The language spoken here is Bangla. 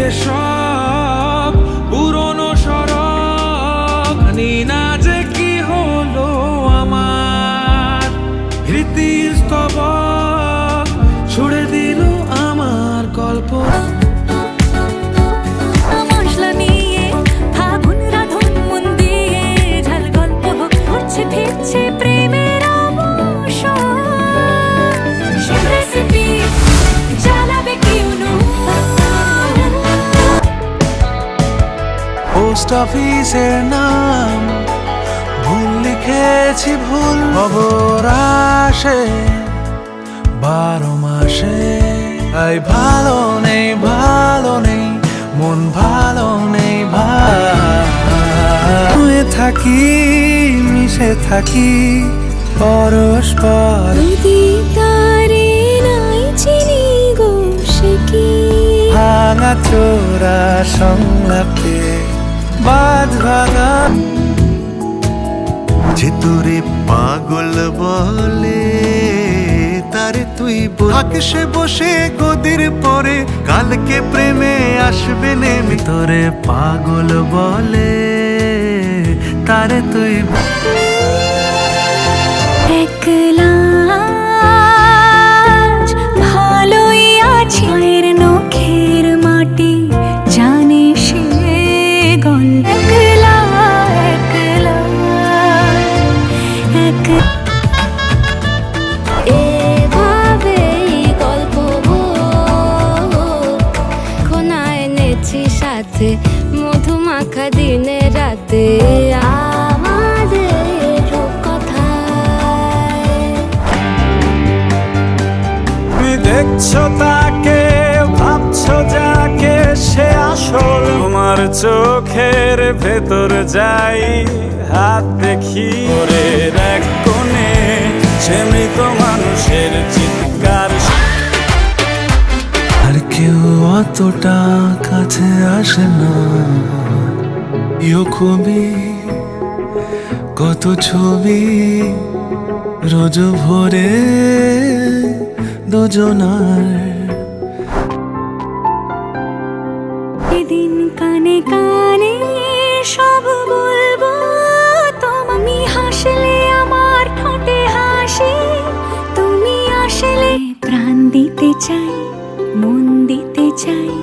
যেসব পুরনো সড়ক, জানি না যে কি হলো আমার। স্মৃতিস্তবক ছুড়ে দিল আমার গল্প। মশলা নিয়ে ফাগুন রাধুন মন দিয়ে ঝাল গল্প ঘুরছে ফিরছে প্রেমের অবসর। রেসিপি জ্বালাবে কেউ পোস্ট অফিসের নাম ভুল লিখেছি, ভুল খবর আসে 12 মাসে। তাই ভালো নেই মন ভালো নেই, ভালো থাকি মিশে থাকি পরস্পর। তারে নাই চিনি গো সে কি ভাঙা চোরা সংলাপে বাঁধ ভাঙা। যে তোরে পাগল বলে তারে তুই আকাশে বসে গদির পরে কালকে প্রেমে আসবে নেমে। তোরে পাগল বলে তারে তুই একলা আজ ভালোই আছি। মায়ের নখের মাটি জানে সে গল্প। একলা একলা এভাবেই গল্প খোনা এনেছি সাথে মধুমাখা দিনে রাতে আমাদের কথায়। তুমি দেখছো তাকে, ভাবছো যাকে, সে আসল তোমার চোখের ভেতর যাই হাত দেখি। ওরের এক কোণে সে মৃত মানুষের চিৎকার। আর কেউ অতটা কাছে আসে না। খুবই কত ছবি রোজ ভোরে দুজনার। এদিন কানে কানে সব বলবো তুমি হাসলে আমার ঠোঁটে হাসি। তুমি আসলে প্রাণ দিতে চাই মন দিতে চাই।